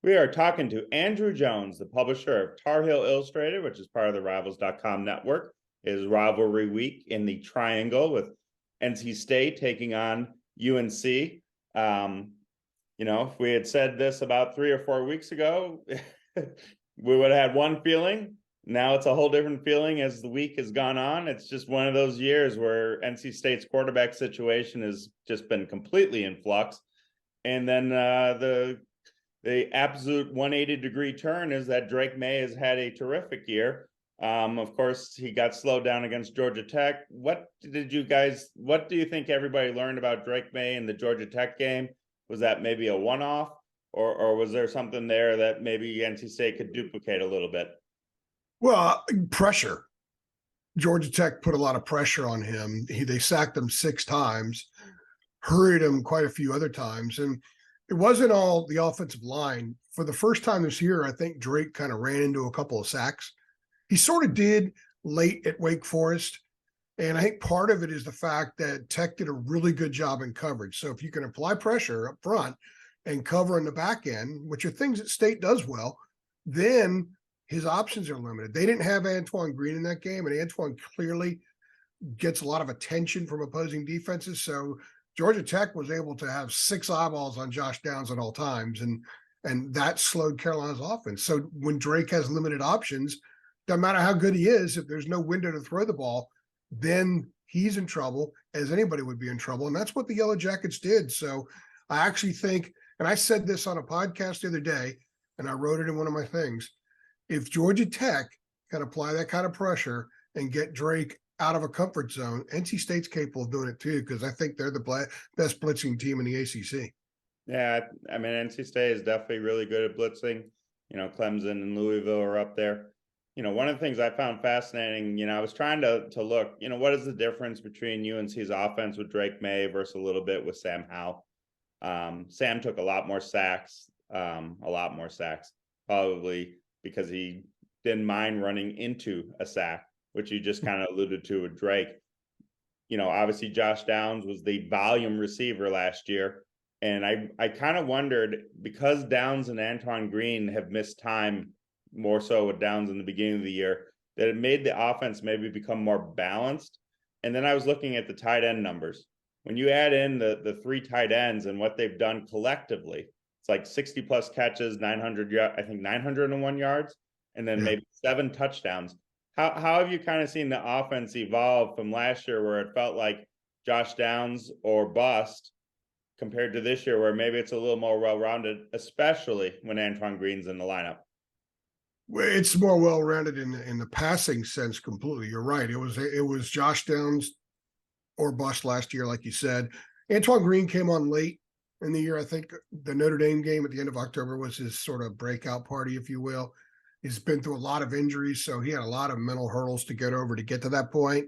We are talking to Andrew Jones, the publisher of Tar Heel Illustrated, which is part of the Rivals.com network. It is rivalry week in the Triangle with NC State taking on UNC. If we had said this about 3 or 4 weeks ago, we would have had one feeling. Now it's a whole different feeling as the week has gone on. It's just one of those years where NC State's quarterback situation has just been completely in flux. And then the absolute 180-degree turn is that Drake May has had a terrific year. Of course, he got slowed down against Georgia Tech. What do you think everybody learned about Drake May in the Georgia Tech game? Was that maybe a one-off, or was there something there that maybe NC State could duplicate a little bit? Well, pressure. Georgia Tech put a lot of pressure on him. They sacked him 6 times, hurried him quite a few other times, and it wasn't all the offensive line. For the first time this year, I think Drake kind of ran into a couple of sacks. He sort of did late at Wake Forest. And I think part of it is the fact that Tech did a really good job in coverage. So if you can apply pressure up front and cover in the back end, which are things that State does well, then his options are limited. They didn't have Antoine Green in that game, and Antoine clearly gets a lot of attention from opposing defenses. So Georgia Tech was able to have 6 eyeballs on Josh Downs at all times, and that slowed Carolina's offense. So when Drake has limited options, doesn't matter how good he is, if there's no window to throw the ball, then he's in trouble, as anybody would be in trouble. And that's what the Yellow Jackets did. So I actually think, and I said this on a podcast the other day, and I wrote it in one of my things, if Georgia Tech can apply that kind of pressure and get Drake out of a comfort zone, NC State's capable of doing it too, because I think they're the best blitzing team in the ACC. Yeah, I mean, NC State is definitely really good at blitzing. Clemson and Louisville are up there. One of the things I found fascinating, I was trying to look, what is the difference between UNC's offense with Drake May versus a little bit with Sam Howell? Sam took a lot more sacks, probably because he didn't mind running into a sack, which you just kind of alluded to with Drake. Obviously Josh Downs was the volume receiver last year. And I kind of wondered, because Downs and Antoine Green have missed time more so with Downs in the beginning of the year, that it made the offense maybe become more balanced. And then I was looking at the tight end numbers. When you add in the 3 tight ends and what they've done collectively, it's like 60 plus catches, 901 yards, and then maybe 7 touchdowns. How have you kind of seen the offense evolve from last year, where it felt like Josh Downs or bust, compared to this year where maybe it's a little more well-rounded, especially when Antoine Green's in the lineup? It's more well-rounded in the passing sense completely. You're right. It was Josh Downs or bust last year, like you said. Antoine Green came on late in the year. I think the Notre Dame game at the end of October was his sort of breakout party, if you will. He's been through a lot of injuries, so he had a lot of mental hurdles to get over to get to that point.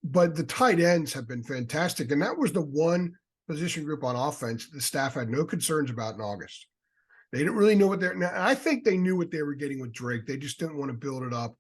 But the tight ends have been fantastic, and that was the one position group on offense the staff had no concerns about in August. They didn't really know what they're. Now, I think they knew what they were getting with Drake. They just didn't want to build it up,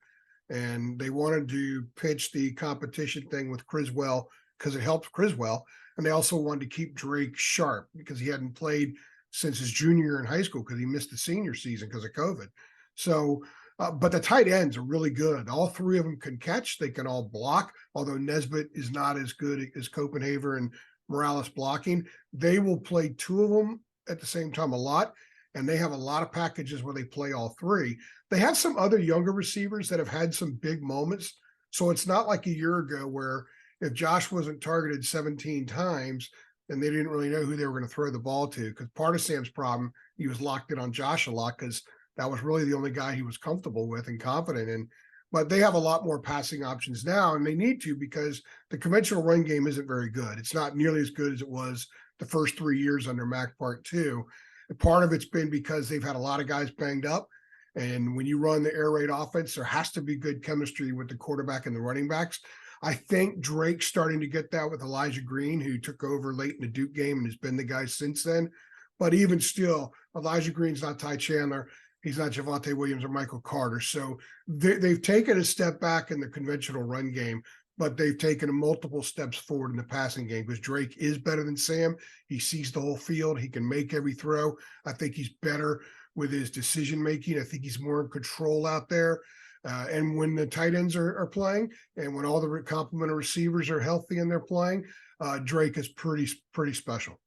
and they wanted to pitch the competition thing with Criswell because it helps Criswell, and they also wanted to keep Drake sharp because he hadn't played since his junior year in high school because he missed the senior season because of COVID. So, but the tight ends are really good. All 3 of them can catch. They can all block, although Nesbitt is not as good as Copenhaver and Morales blocking. They will play 2 of them at the same time a lot. And they have a lot of packages where they play all 3. They have some other younger receivers that have had some big moments. So it's not like a year ago where if Josh wasn't targeted 17 times, then they didn't really know who they were going to throw the ball to. Because part of Sam's problem, he was locked in on Josh a lot because that was really the only guy he was comfortable with and confident in. But they have a lot more passing options now, and they need to because the conventional run game isn't very good. It's not nearly as good as it was the first 3 years under Mac Part 2. And part of it's been because they've had a lot of guys banged up. And when you run the air raid offense, there has to be good chemistry with the quarterback and the running backs. I think Drake's starting to get that with Elijah Green, who took over late in the Duke game and has been the guy since then. But even still, Elijah Green's not Ty Chandler. He's not Javonte Williams or Michael Carter. So they've taken a step back in the conventional run game, but they've taken multiple steps forward in the passing game because Drake is better than Sam. He sees the whole field. He can make every throw. I think he's better with his decision making. I think he's more in control out there. And when the tight ends are playing, and when all the complementary receivers are healthy and they're playing, Drake is pretty special.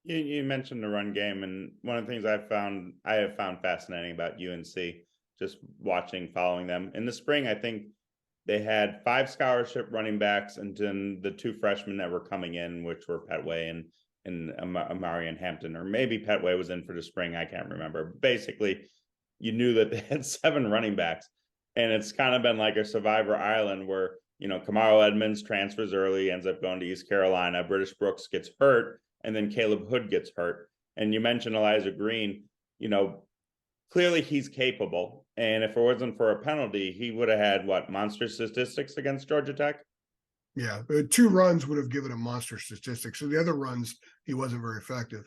You mentioned the run game, and one of the things I have found fascinating about UNC, just following them in the spring. I think they had 5 scholarship running backs, and then the 2 freshmen that were coming in, which were Petway and Amarian Hampton, or maybe Petway was in for the spring. I can't remember. Basically, you knew that they had 7 running backs, and it's kind of been like a Survivor Island where, Kamaro Edmonds transfers early, ends up going to East Carolina. British Brooks gets hurt, and then Caleb Hood gets hurt. And you mentioned Elijah Green, clearly he's capable. And if it wasn't for a penalty, he would have had monster statistics against Georgia Tech? Yeah, 2 runs would have given him monster statistics. So the other runs, he wasn't very effective.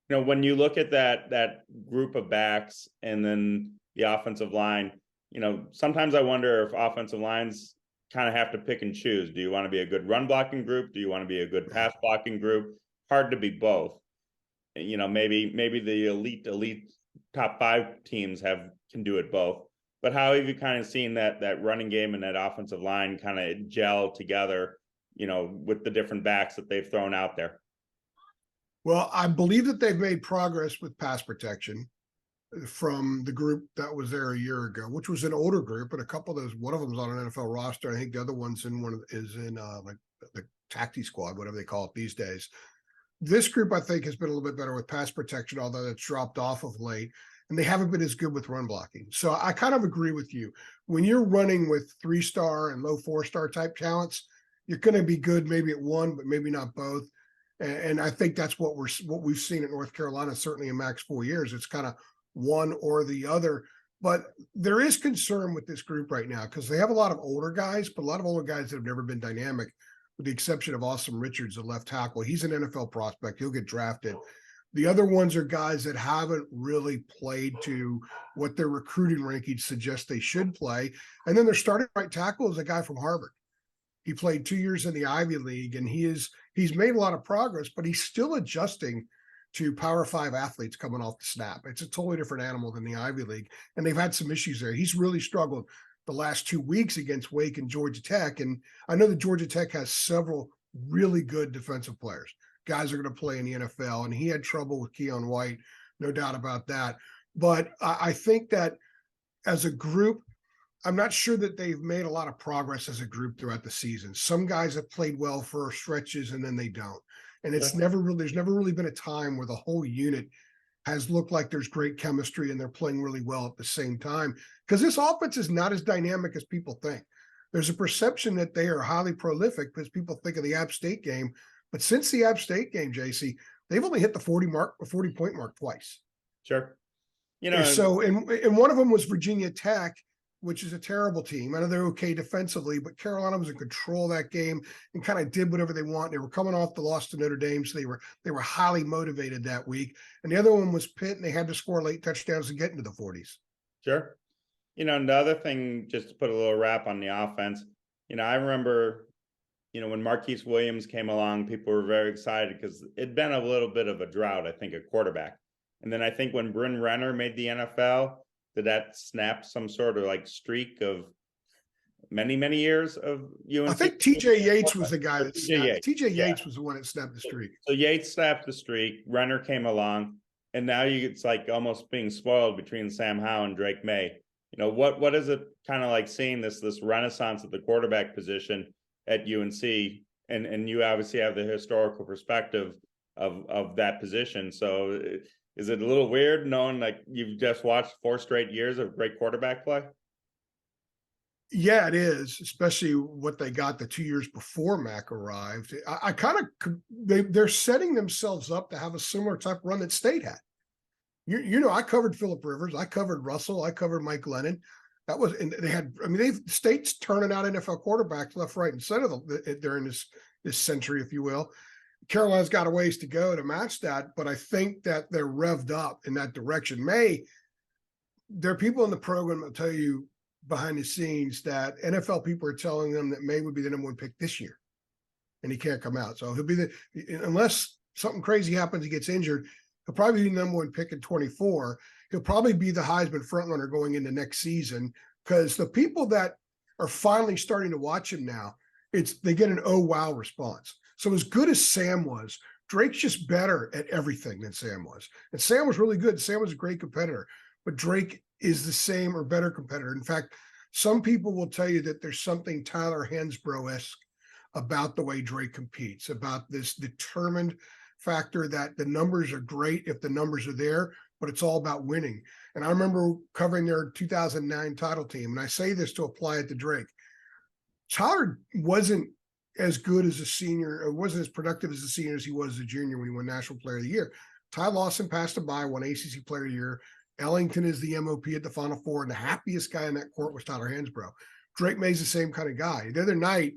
When you look at that group of backs and then the offensive line, sometimes I wonder if offensive lines kind of have to pick and choose. Do you want to be a good run blocking group? Do you want to be a good pass blocking group? Hard to be both. Maybe the elite top 5 teams can do it both. But how have you kind of seen that running game and that offensive line kind of gel together, with the different backs that they've thrown out there? Well, I believe that they've made progress with pass protection from the group that was there a year ago, which was an older group, but a couple of those, one of them is on an NFL roster. I think the other one's is in like the taxi squad, whatever they call it these days. This group, I think, has been a little bit better with pass protection, although it's dropped off of late, and they haven't been as good with run blocking. So I kind of agree with you. When you're running with 3-star and low 4-star type talents, you're going to be good maybe at one, but maybe not both. And I think that's what we've seen at North Carolina, certainly in Mac's 4 years. It's kind of one or the other. But there is concern with this group right now because they have a lot of older guys, but a lot of older guys that have never been dynamic, with the exception of Austin Richards, the left tackle. He's an NFL prospect. He'll get drafted. The other ones are guys that haven't really played to what their recruiting rankings suggest they should play. And then their starting right tackle is a guy from Harvard. He played 2 years in the Ivy League, and he's made a lot of progress, but he's still adjusting to Power 5 athletes coming off the snap. It's a totally different animal than the Ivy League, and they've had some issues there. He's really struggled the last 2 weeks against Wake and Georgia Tech, and I know that Georgia Tech has several really good defensive players. Guys are going to play in the NFL, and he had trouble with Keon White, no doubt about that. But I think that as a group, I'm not sure that they've made a lot of progress as a group throughout the season. Some guys have played well for stretches and then they don't. And there's never really been a time where the whole unit has looked like there's great chemistry and they're playing really well at the same time. Because this offense is not as dynamic as people think. There's a perception that they are highly prolific because people think of the App State game. But since the App State game, JC, they've only hit the 40-point mark twice. Sure. So, and one of them was Virginia Tech, which is a terrible team. I know they're okay defensively, but Carolina was in control of that game and kind of did whatever they want. They were coming off the loss to Notre Dame, so they were highly motivated that week. And the other one was Pitt, and they had to score late touchdowns to get into the 40s. Sure. And the other thing, just to put a little wrap on the offense, I remember, when Marquise Williams came along, people were very excited because it'd been a little bit of a drought, I think, at quarterback. And then I think when Bryn Renner made the NFL, did that snap some sort of streak of many years of UNC? I think TJ Yates was the guy that snapped. TJ Yates was the one that snapped the streak. So Yates snapped the streak. Renner came along, and now it's like almost being spoiled between Sam Howell and Drake May. What is it kind of like seeing this renaissance at the quarterback position at UNC? And you obviously have the historical perspective of that position. So is it a little weird knowing you've just watched 4 straight years of great quarterback play? Yeah, it is, especially what they got the 2 years before Mac arrived. I kind of they're setting themselves up to have a similar type run that State had. I covered Phillip Rivers, I covered Russell, I covered Mike Lennon. That was, and they had. I mean, State's turning out NFL quarterbacks left, right, and center during this century, if you will. Carolina's got a ways to go to match that, but I think that they're revved up in that direction. There are people in the program that tell you behind the scenes that NFL people are telling them that May would be the number 1 pick this year, and he can't come out. So he'll be unless something crazy happens, he gets injured. He'll probably be the number one pick in 24. He'll probably be the Heisman frontrunner going into next season, because the people that are finally starting to watch him now, they get an oh wow response. So as good as Sam was, Drake's just better at everything than Sam was. And Sam was really good. Sam was a great competitor, but Drake is the same or better competitor. In fact, some people will tell you that there's something Tyler Hansbrough-esque about the way Drake competes, about this determined factor that the numbers are great if the numbers are there, but it's all about winning. And I remember covering their 2009 title team, and I say this to apply it to Drake. Tyler wasn't as good as a senior, or wasn't as productive as a senior as he was as a junior when he won National Player of the Year. Ty Lawson passed him by, won ACC Player of the Year. Ellington is the MOP at the Final Four, and the happiest guy in that court was Tyler Hansbrough. Drake May's the same kind of guy. The other night,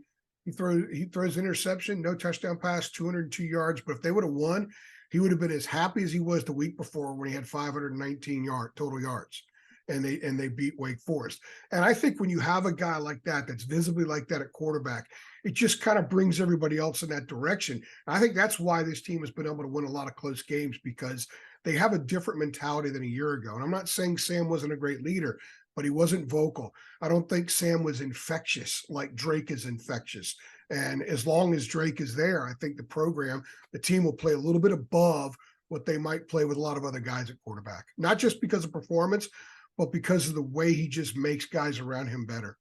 he throws interception, no touchdown pass, 202 yards. But if they would have won, he would have been as happy as he was the week before when he had 519 total yards, and they beat Wake Forest. And I think when you have a guy like that, that's visibly like that at quarterback, it just kind of brings everybody else in that direction. And I think that's why this team has been able to win a lot of close games, because they have a different mentality than a year ago. And I'm not saying Sam wasn't a great leader, but he wasn't vocal. I don't think Sam was infectious like Drake is infectious. And as long as Drake is there, I think the team will play a little bit above what they might play with a lot of other guys at quarterback. Not just because of performance, but because of the way he just makes guys around him better.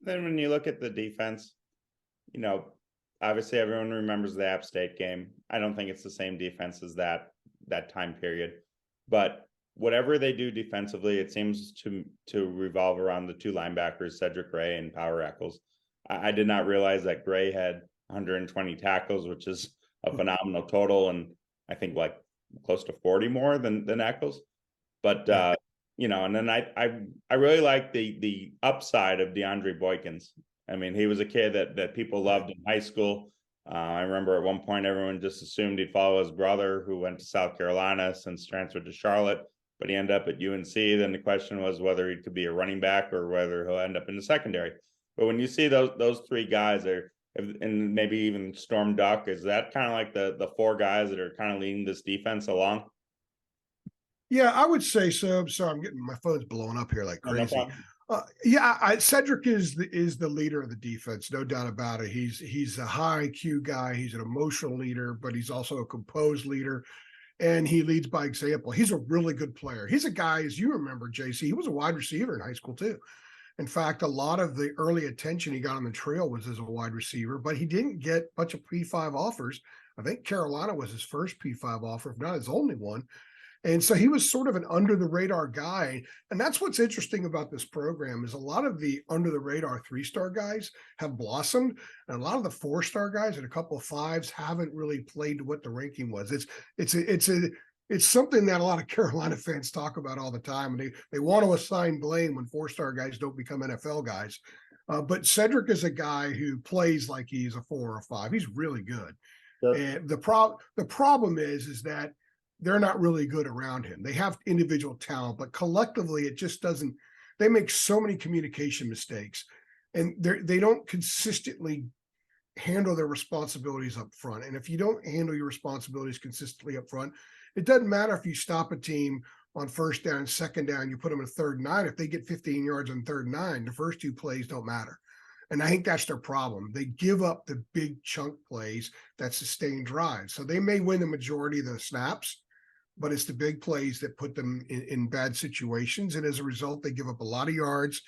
Then when you look at the defense, obviously everyone remembers the App State game. I don't think it's the same defense as that time period, but whatever they do defensively, it seems to revolve around the two linebackers, Cedric Gray and Power Eccles. I did not realize that Gray had 120 tackles, which is a phenomenal total, and I think like close to 40 more than Eccles. But and then I really like the upside of DeAndre Boykins. I mean, he was a kid that people loved in high school. I remember at one point everyone just assumed he'd follow his brother, who went to South Carolina, since transferred to Charlotte, but he ended up at UNC. Then the question was whether he could be a running back or whether he'll end up in the secondary. But when you see those three guys and maybe even Storm Duck, is that kind of like the four guys that are kind of leading this defense along? Yeah, I would say so. Sorry, I'm getting my phone's blowing up here like crazy. No Cedric is the leader of the defense, no doubt about it. He's a high IQ guy. He's an emotional leader, but he's also a composed leader, and he leads by example. He's a really good player. He's a guy, as you remember, JC, he was a wide receiver in high school too. In fact, a lot of the early attention he got on the trail was as a wide receiver, but he didn't get a bunch of P5 offers. I think Carolina was his first P5 offer, if not his only one. And so he was sort of an under the radar guy. And that's what's interesting about this program, is a lot of the under the radar 3-star guys have blossomed. And a lot of the 4-star guys and a couple of 5s haven't really played to what the ranking was. It's something that a lot of Carolina fans talk about all the time. And they want to assign blame when 4-star guys don't become NFL guys. But Cedric is a guy who plays like he's a 4 or a 5. He's really good. Sure. And the problem is that they're not really good around him. They have individual talent, but collectively it just doesn't. They make so many communication mistakes, and they don't consistently handle their responsibilities up front. And if you don't handle your responsibilities consistently up front, it doesn't matter if you stop a team on first down, second down, you put them in 3rd and 9. If they get 15 yards on 3rd and 9, the first 2 plays don't matter. And I think that's their problem. They give up the big chunk plays that sustain drives. So they may win the majority of the snaps, but it's the big plays that put them in bad situations. And as a result, they give up a lot of yards.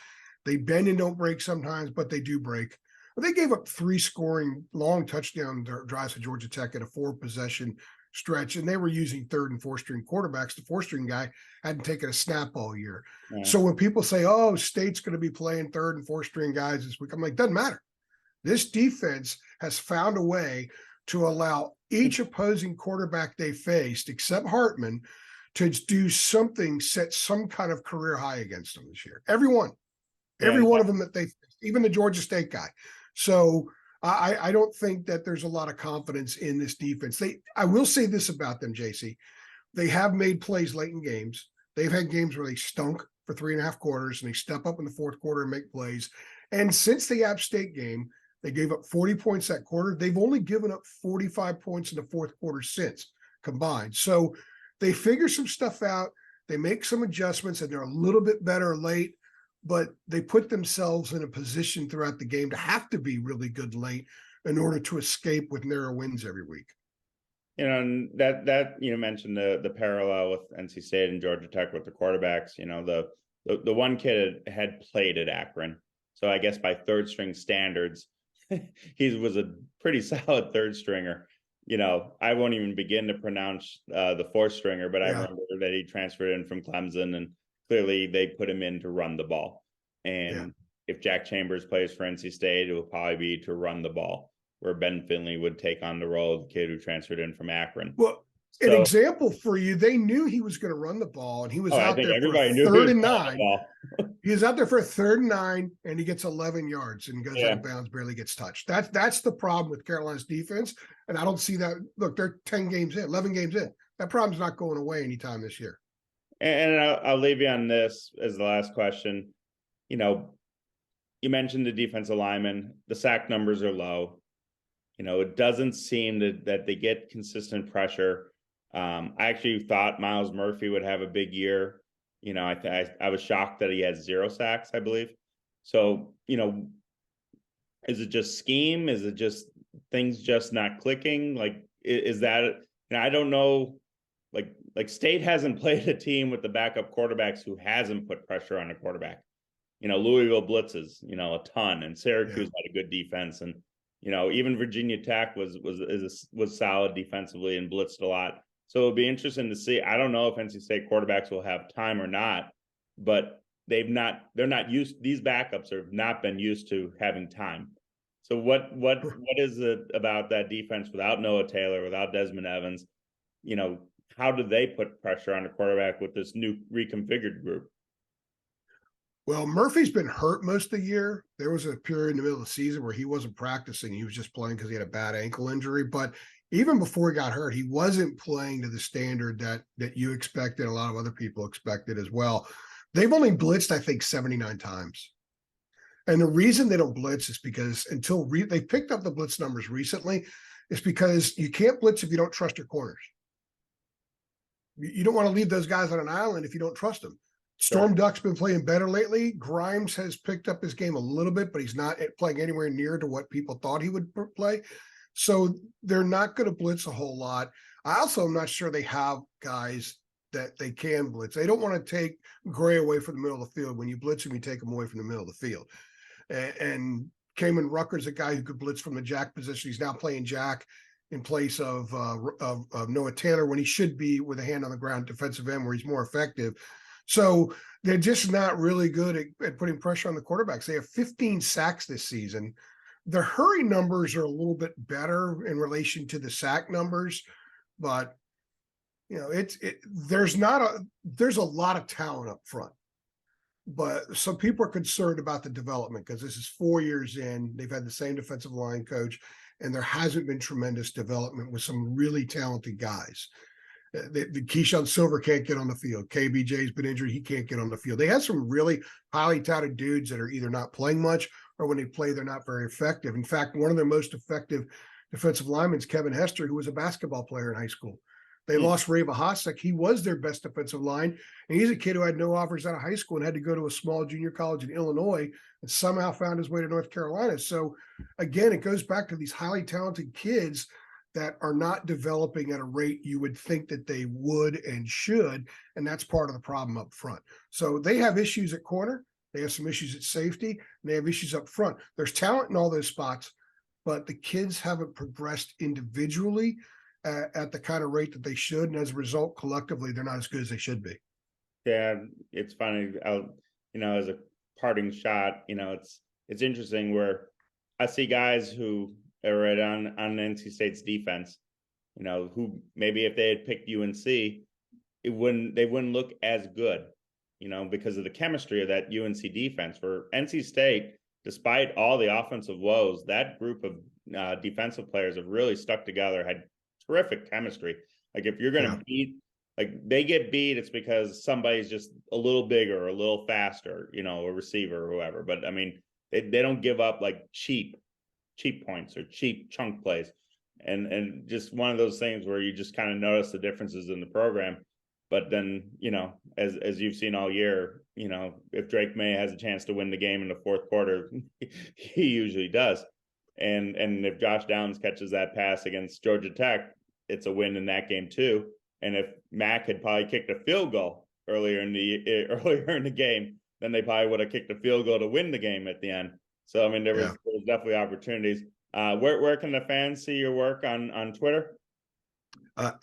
They bend and don't break sometimes, but they do break. They gave up 3 scoring long touchdown drives to Georgia Tech at a 4-possession stretch, and they were using 3rd and 4th string quarterbacks. The 4th string guy hadn't taken a snap all year. Yeah. So when people say, oh, State's going to be playing 3rd and 4th string guys this week, I'm like, doesn't matter. This defense has found a way to allow each opposing quarterback they faced, except Hartman, to do something, set some kind of career high against them this year. Every one of them that they faced, even the Georgia State guy. So I don't think that there's a lot of confidence in this defense. I will say this about them, JC. They have made plays late in games. They've had games where they stunk for 3.5 quarters, and they step up in the 4th quarter and make plays. And since the App State game, they gave up 40 points that quarter. They've only given up 45 points in the 4th quarter since combined. So they figure some stuff out, they make some adjustments, and they're a little bit better late, but they put themselves in a position throughout the game to have to be really good late in order to escape with narrow wins every week. And that mentioned the parallel with NC State and Georgia Tech with the quarterbacks. The one kid had played at Akron, so I guess by third string standards, he was a pretty solid third stringer. I won't even begin to pronounce the fourth stringer, but I remember that he transferred in from Clemson, and clearly they put him in to run the ball. And if Jack Chambers plays for NC State, it will probably be to run the ball, where Ben Finley would take on the role of the kid who transferred in from Akron. Well, an example for you, they knew he was going to run the ball, and he was out there for third and 9. He was out there for a 3rd and 9, and he gets 11 yards and goes out of bounds, barely gets touched. That's the problem with Carolina's defense, and I don't see that. Look, they're 10 games in, 11 games in. That problem's not going away anytime this year. And I'll leave you on this as the last question. You mentioned the defensive linemen. The sack numbers are low. It doesn't seem that they get consistent pressure. I actually thought Miles Murphy would have a big year. I was shocked that he has 0 sacks, I believe. So, is it just scheme? Is it just things just not clicking? Like, is that, I don't know. Like State hasn't played a team with the backup quarterbacks who hasn't put pressure on a quarterback. Louisville blitzes, a ton, and Syracuse had a good defense, and even Virginia Tech was solid defensively and blitzed a lot. So it'll be interesting to see. I don't know if NC State quarterbacks will have time or not, but they're not used. These backups have not been used to having time. So what is it about that defense without Noah Taylor, without Desmond Evans? How do they put pressure on the quarterback with this new reconfigured group? Well, Murphy's been hurt most of the year. There was a period in the middle of the season where he wasn't practicing. He was just playing because he had a bad ankle injury. But even before he got hurt, he wasn't playing to the standard that you expected. A lot of other people expected as well. They've only blitzed, I think, 79 times. And the reason they don't blitz is because they picked up the blitz numbers recently, is because you can't blitz if you don't trust your corners. You don't want to leave those guys on an island if you don't trust them. Storm Duck's been playing better lately. Grimes has picked up his game a little bit, but he's not playing anywhere near to what people thought he would play. So they're not going to blitz a whole lot. I also am not sure they have guys that they can blitz. They don't want to take Gray away from the middle of the field. When you blitz him, you take him away from the middle of the field. And Kamen Rucker's a guy who could blitz from the jack position. He's now playing jack in place of Noah Taylor, when he should be with a hand on the ground defensive end, where he's more effective. So they're just not really good at putting pressure on the quarterbacks. They have 15 sacks this season. Their hurry numbers are a little bit better in relation to the sack numbers, but there's a lot of talent up front. But some people are concerned about the development because this is 4 years in. They've had the same defensive line coach, and there hasn't been tremendous development with some really talented guys. The Keyshawn Silver can't get on the field. KBJ's been injured. He can't get on the field. They have some really highly touted dudes that are either not playing much, or when they play, they're not very effective. In fact, one of their most effective defensive linemen is Kevin Hester, who was a basketball player in high school. They lost Ray Vahasek. He was their best defensive line, and he's a kid who had no offers out of high school and had to go to a small junior college in Illinois and somehow found his way to North Carolina. So, again, it goes back to these highly talented kids that are not developing at a rate you would think that they would and should, and that's part of the problem up front. So they have issues at corner, they have some issues at safety, and they have issues up front. There's talent in all those spots, but the kids haven't progressed individually at the kind of rate that they should, and as a result, collectively, they're not as good as they should be. Yeah, it's funny. As a parting shot, it's interesting where I see guys who are right on NC State's defense, who maybe if they had picked UNC, they wouldn't look as good, because of the chemistry of that UNC defense. For NC State, despite all the offensive woes, that group of defensive players have really stuck together, had terrific chemistry. Like if you're going to beat, like they get beat, it's because somebody's just a little bigger, or a little faster, a receiver or whoever. But I mean, they don't give up like cheap points or cheap chunk plays. And just one of those things where you just kind of notice the differences in the program. But then, as you've seen all year, if Drake May has a chance to win the game in the fourth quarter, he usually does. And if Josh Downs catches that pass against Georgia Tech, it's a win in that game too. And if Mac had probably kicked a field goal earlier in the game, then they probably would have kicked a field goal to win the game at the end. So I mean, there was definitely opportunities. Where can the fans see your work on Twitter?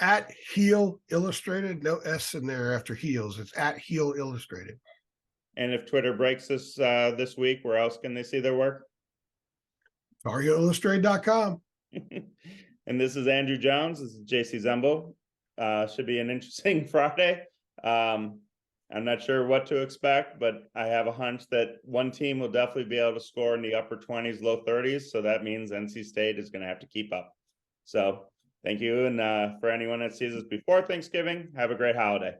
At Heel Illustrated, no S in there after heels. It's at Heel Illustrated. And if Twitter breaks this week, where else can they see their work? TarHeelIllustrated.com. And this is Andrew Jones. This is JC Zumbo. Should be an interesting Friday. I'm not sure what to expect, but I have a hunch that one team will definitely be able to score in the upper 20s, low 30s. So that means NC State is going to have to keep up. So thank you. And for anyone that sees us before Thanksgiving, have a great holiday.